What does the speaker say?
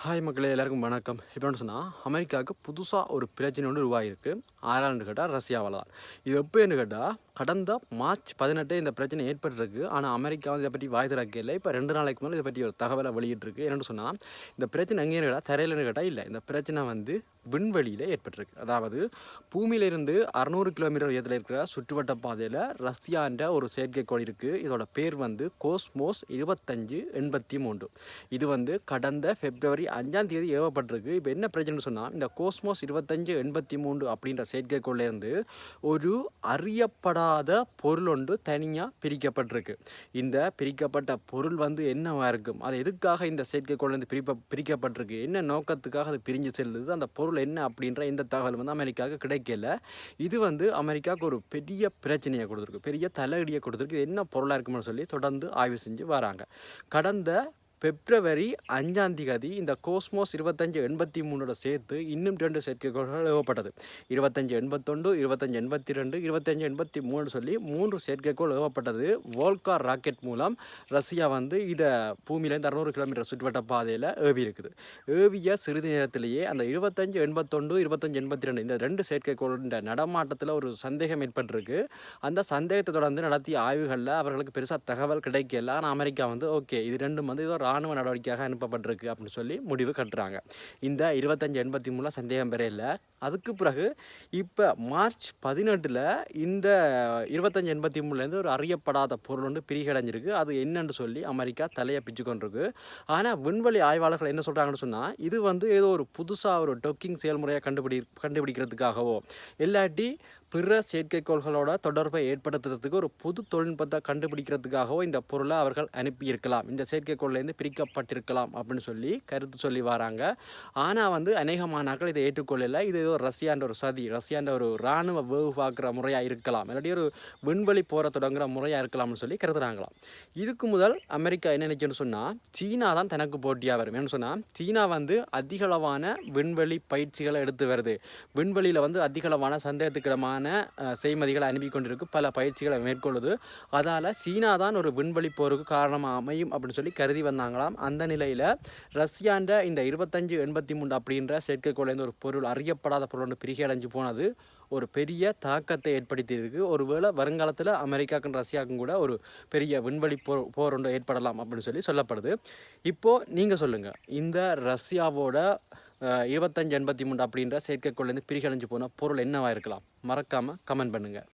Hi மக்களே, எல்லாருக்கும் வணக்கம். இப்போ என்ன சொன்னால், அமெரிக்காவுக்கு புதுசாக ஒரு பிரச்சனை ஒன்று உருவாகிருக்கு. ஆறான்னு கேட்டால் ரஷ்யாவால் தான். இது எப்போன்னு கேட்டால், கடந்த மார்ச் 18 இந்த பிரச்சனை ஏற்பட்டிருக்கு. ஆனால் அமெரிக்கா வந்து இதை பற்றி வாய் திறக்கல. இப்போ 2 நாளைக்கு முன்னாடி இதை பற்றி ஒரு தகவலை வெளியிட்டிருக்கு. என்னென்னு சொன்னால், இந்த பிரச்சனை எங்கேன்னு கேட்டால் தரையிலன்னு கேட்டால் இல்லை. இந்த பிரச்சனை வந்து விண்வெளியில் ஏற்பட்டிருக்கு. அதாவது பூமியிலிருந்து 600 கிலோமீட்டர் உயரத்தில் இருக்கிற சுற்றுவட்ட பாதையில் ரஷ்யான்ற ஒரு செயற்கைக்கோள் இருக்குது. இதோட பேர் வந்து கோஸ்மோஸ் 2583. இது வந்து கடந்த பிப்ரவரி 5ஆம் தேதி ஏவப்பட்டிருக்கு. இப்போ என்ன பிரச்சனைன்னு சொன்னால், இந்த கோஸ்மோஸ் 2583 அப்படின்ற செயற்கைக்கோள்லேருந்து ஒரு அறியப்படாத பொருள் ஒன்று தனியாக பிரிக்கப்பட்டிருக்கு. இந்த பிரிக்கப்பட்ட பொருள் வந்து என்னவா இருக்கும், அது எதுக்காக இந்த செயற்கைக்கோள்லேருந்து பிரிக்கப்பட்டிருக்கு, என்ன நோக்கத்துக்காக அது பிரிஞ்சு செல்லுது, அந்த பொருள் என்ன அப்படின்ற இந்த தகவல் வந்து அமெரிக்காவுக்கு கிடைக்கல. இது வந்து அமெரிக்காவுக்கு ஒரு பெரிய பிரச்சனையை கொடுத்துருக்கு, பெரிய தலையடியை கொடுத்துருக்கு. இது என்ன பொருளாக இருக்குன்னு சொல்லி தொடர்ந்து ஆய்வு செஞ்சு வராங்க. கடந்த பிப்ரவரி 5ஆம் தேதி இந்த கோஸ்மோஸ் 2583 சேர்த்து இன்னும் 2 செயற்கைக்கோள்கள் ஏவப்பட்டது. 2581, 2582, 2583 சொல்லி 3 செயற்கைக்கோள் ஏவப்பட்டது. வோல்கார் ராக்கெட் மூலம் ரஷ்யா வந்து இதை பூமியிலேருந்து 600 கிலோமீட்டர் சுற்றுவட்ட பாதையில் ஏவி இருக்குது. ஏவிய சிறிது நேரத்திலேயே அந்த 2581, 2582 இந்த 2 செயற்கைக்கோளின் நடமாட்டத்தில் ஒரு சந்தேகம் ஏற்பட்டிருக்கு. அந்த சந்தேகத்தை தொடர்ந்து நடத்திய ஆய்வுகளில் அவர்களுக்கு பெருசாக தகவல் கிடைக்கல. ஆனால் அமெரிக்கா வந்து ஓகே, இது ரெண்டும் வந்து இதோ இராணுவ நடவடிக்கையாக அனுப்பப்பட்டிருக்கு அப்படின்னு சொல்லி முடிவு கட்டுறாங்க. இந்த 2583 சந்தேகம் பெற இல்லை. அதுக்கு பிறகு இப்போ மார்ச் 18 இந்த 2583 ஒரு அறியப்படாத பொருள் ஒன்று பிரிகடைஞ்சிருக்கு. அது என்னன்னு சொல்லி அமெரிக்கா தலையை பிச்சு கொண்டிருக்கு. ஆனால் விண்வெளி ஆய்வாளர்கள் என்ன சொல்கிறாங்கன்னு சொன்னால், இது வந்து ஏதோ ஒரு புதுசாக ஒரு டொக்கிங் செயல்முறையை கண்டுபிடிக்கிறதுக்காகவோ இல்லாட்டி பிற செயற்கைக்கோள்களோட தொடர்பை ஏற்படுத்துறதுக்கு ஒரு புது தொழில்நுட்பத்தை கண்டுபிடிக்கிறதுக்காகவோ இந்த பொருளை அவர்கள் அனுப்பியிருக்கலாம், இந்த செயற்கைக்கோள்லேருந்து பிரிக்கப்பட்டிருக்கலாம் அப்படின்னு சொல்லி கருத்து சொல்லி வராங்க. ஆனால் வந்து அநேகமானாக்கள் இதை ஏற்றுக்கொள்ளலை. இது ஏதோ ரஷ்யான்ற ஒரு சதி, ரஷ்யான்ற ஒரு இராணுவ வேவு பார்க்குற முறையாக இருக்கலாம், இல்லாட்டி ஒரு விண்வெளி போகிற தொடங்குற முறையாக இருக்கலாம்னு சொல்லி கருதுறாங்களாம். இதுக்கு முதல் அமெரிக்கா என்ன நினைச்சுன்னு சொன்னால், சீனா தான் தனக்கு போட்டியாக வரும். என்னன்னு சொன்னால், சீனா வந்து அதிகளவான விண்வெளி பயிற்சிகளை எடுத்து வருது. விண்வெளியில் வந்து அதிகளவான சந்தேகத்துக்கிடமான செய்மதிகளை அனுப்பி கொண்டிருக்கு, பல பயிற்சிகளை மேற்கொள்ளுது. அதால் சீனா தான் ஒரு விண்வெளி போருக்கு காரணமாக அமையும் அப்படின்னு சொல்லி கருதி வந்தாங்களாம். அந்த நிலையில் ரஷ்யான்ற இந்த 2583 அப்படின்ற செயற்கைக்கோள்லேருந்து ஒரு பொருள், அறியப்படாத பொருள் ஒன்று பிரிகடைஞ்சு போனது ஒரு பெரிய தாக்கத்தை ஏற்படுத்தியிருக்கு. ஒருவேளை வருங்காலத்தில் அமெரிக்காவுக்கும் ரஷ்யாவுக்கும் கூட ஒரு பெரிய விண்வெளி போர் ஒன்று ஏற்படலாம் அப்படின்னு சொல்லி சொல்லப்படுது. இப்போது நீங்கள் சொல்லுங்கள், இந்த ரஷ்யாவோட 2583 அப்படின்ற செயற்கைக்கோள்லேருந்து பிரிகடைஞ்சு போன பொருள் என்னவாக இருக்கலாம்? மறக்காமல் கமெண்ட் பண்ணுங்கள்.